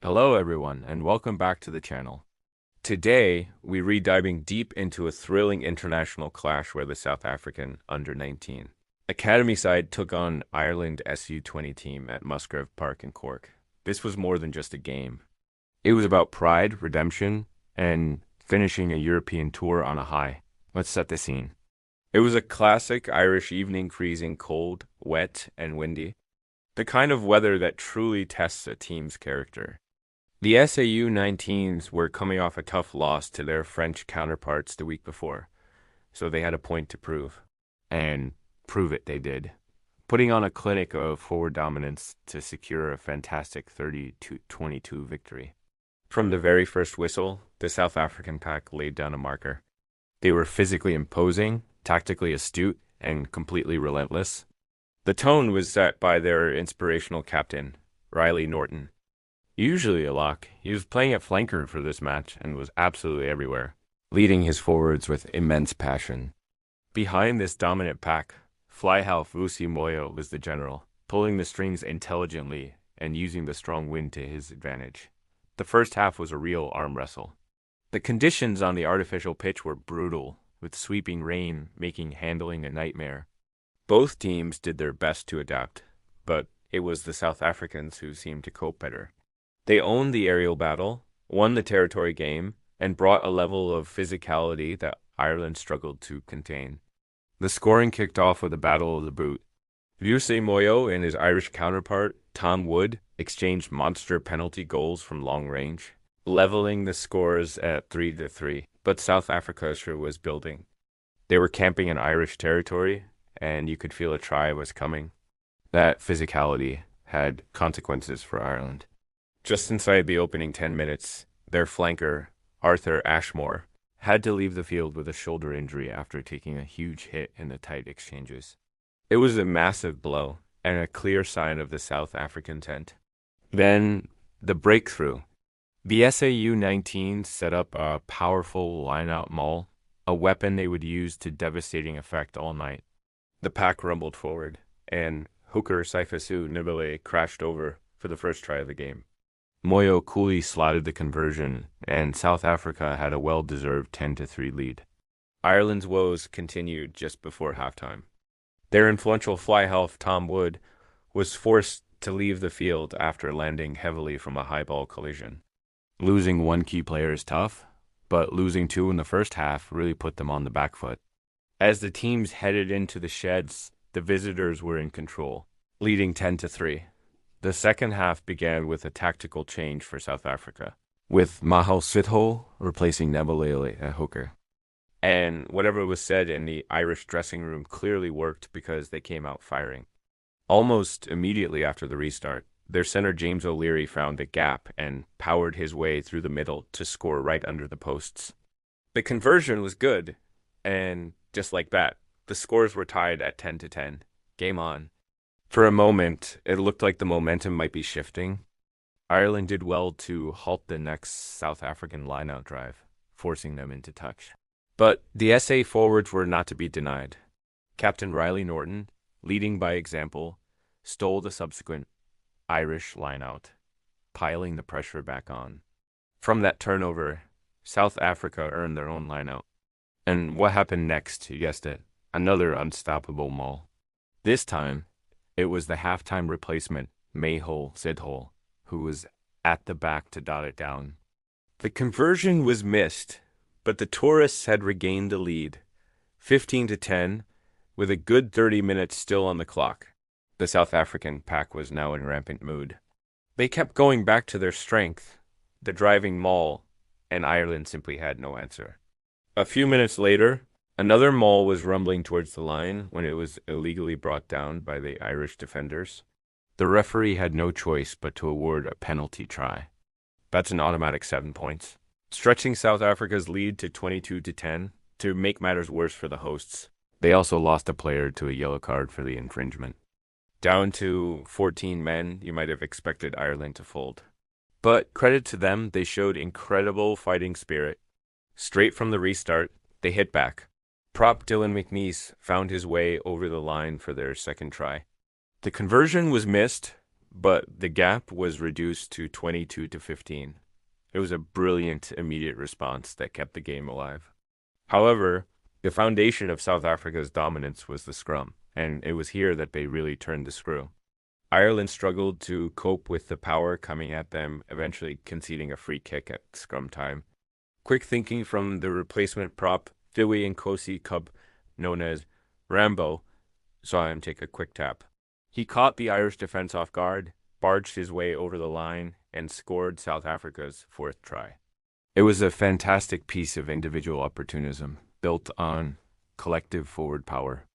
Hello everyone, and welcome back to the channel. Today, we're diving deep into a thrilling international clash where the South African U19 Academy side took on Ireland SU20 team at Musgrave Park in Cork. This was more than just a game. It was about pride, redemption, and finishing a European tour on a high. Let's set the scene. It was a classic Irish evening, freezing cold, wet, and windy. The kind of weather that truly tests a team's character. The SA U19s were coming off a tough loss to their French counterparts the week before, so they had a point to prove. And prove it they did, putting on a clinic of forward dominance to secure a fantastic 30-22 victory. From the very first whistle, the South African pack laid down a marker. They were physically imposing, tactically astute, and completely relentless. The tone was set by their inspirational captain, Riley Norton. Usually a lock, he was playing at flanker for this match and was absolutely everywhere, leading his forwards with immense passion. Behind this dominant pack, flyhalf Vusi Moyo was the general, pulling the strings intelligently and using the strong wind to his advantage. The first half was a real arm wrestle. The conditions on the artificial pitch were brutal, with sweeping rain making handling a nightmare. Both teams did their best to adapt, but it was the South Africans who seemed to cope better. They owned the aerial battle, won the territory game, and brought a level of physicality that Ireland struggled to contain. The scoring kicked off with a battle of the boot. Vusi Moyo and his Irish counterpart, Tom Wood, exchanged monster penalty goals from long range, leveling the scores at 3-3. But South Africa sure was building. They were camping in Irish territory, and you could feel a try was coming. That physicality had consequences for Ireland. Just inside the opening 10 minutes, their flanker, Arthur Ashmore, had to leave the field with a shoulder injury after taking a huge hit in the tight exchanges. It was a massive blow and a clear sign of the South African tent. Then, the breakthrough. The SA U19s set up a powerful lineout maul, a weapon they would use to devastating effect all night. The pack rumbled forward, and hooker Siphosethu Mnebelele crashed over for the first try of the game. Moyo coolly slotted the conversion, and South Africa had a well-deserved 10-3 lead. Ireland's woes continued just before halftime. Their influential fly-half Tom Wood was forced to leave the field after landing heavily from a high-ball collision. Losing one key player is tough, but losing two in the first half really put them on the back foot. As the teams headed into the sheds, the visitors were in control, leading 10-3. The second half began with a tactical change for South Africa, with Mahle Sithole replacing Mnebelele at hooker. And whatever was said in the Irish dressing room clearly worked because they came out firing. Almost immediately after the restart, their center James O'Leary found a gap and powered his way through the middle to score right under the posts. The conversion was good, and just like that, the scores were tied at 10-10. Game on. For a moment, it looked like the momentum might be shifting. Ireland did well to halt the next South African lineout drive, forcing them into touch. But the SA forwards were not to be denied. Captain Riley Norton, leading by example, stole the subsequent Irish lineout, piling the pressure back on. From that turnover, South Africa earned their own lineout. And what happened next? You guessed it. Another unstoppable maul. This time, it was the halftime replacement, Mahle Sithole, who was at the back to dot it down. The conversion was missed, but the tourists had regained the lead, 15-10, with a good 30 minutes still on the clock. The South African pack was now in rampant mood. They kept going back to their strength, the driving maul, and Ireland simply had no answer. A few minutes later, another maul was rumbling towards the line when it was illegally brought down by the Irish defenders. The referee had no choice but to award a penalty try. That's an automatic 7 points, stretching South Africa's lead to 22-10. To make matters worse for the hosts, they also lost a player to a yellow card for the infringement. Down to 14 men, you might have expected Ireland to fold. But credit to them, they showed incredible fighting spirit. Straight from the restart, they hit back. Prop Dylan McNeese found his way over the line for their second try. The conversion was missed, but the gap was reduced to 22-15. It was a brilliant immediate response that kept the game alive. However, the foundation of South Africa's dominance was the scrum, and it was here that they really turned the screw. Ireland struggled to cope with the power coming at them, eventually conceding a free kick at scrum time. Quick thinking from the replacement prop, Phiwayinkosi Kubheka, known as Rambo, saw him take a quick tap. He caught the Irish defense off guard, barged his way over the line, and scored South Africa's fourth try. It was a fantastic piece of individual opportunism, built on collective forward power.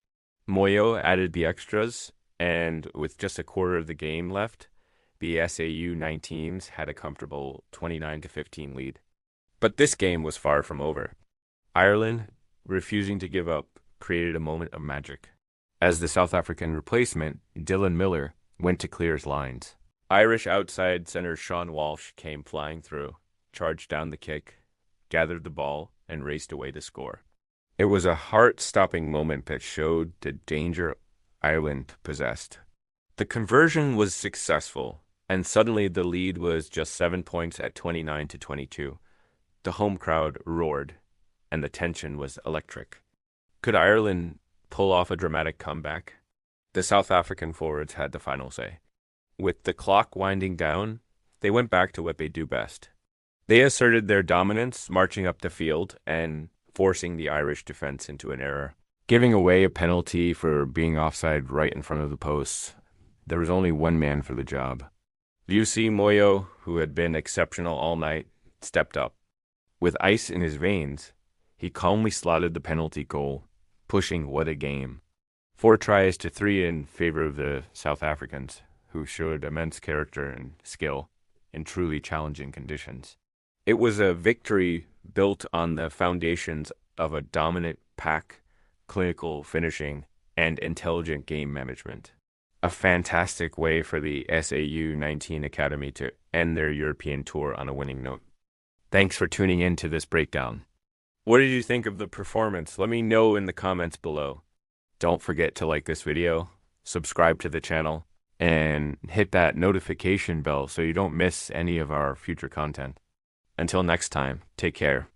Moyo added the extras, and with just a quarter of the game left, the SA U19s had a comfortable 29-15 lead. But this game was far from over. Ireland, refusing to give up, created a moment of magic. As the South African replacement, Dylan Miller went to clear his lines. Irish outside center Sean Walsh came flying through, charged down the kick, gathered the ball, and raced away to score. It was a heart-stopping moment that showed the danger Ireland possessed. The conversion was successful, and suddenly the lead was just 7 points at 29-22. The home crowd roared, and the tension was electric. Could Ireland pull off a dramatic comeback? The South African forwards had the final say. With the clock winding down, they went back to what they do best. They asserted their dominance, marching up the field and forcing the Irish defense into an error. Giving away a penalty for being offside right in front of the posts, there was only one man for the job. Vusi Moyo, who had been exceptional all night, stepped up. With ice in his veins, he calmly slotted the penalty goal, pushing what a game. 4 tries to 3 in favor of the South Africans, who showed immense character and skill in truly challenging conditions. It was a victory built on the foundations of a dominant pack, clinical finishing, and intelligent game management. A fantastic way for the SA U19 Academy to end their European tour on a winning note. Thanks for tuning in to this breakdown. What did you think of the performance? Let me know in the comments below. Don't forget to like this video, subscribe to the channel, and hit that notification bell so you don't miss any of our future content. Until next time, take care.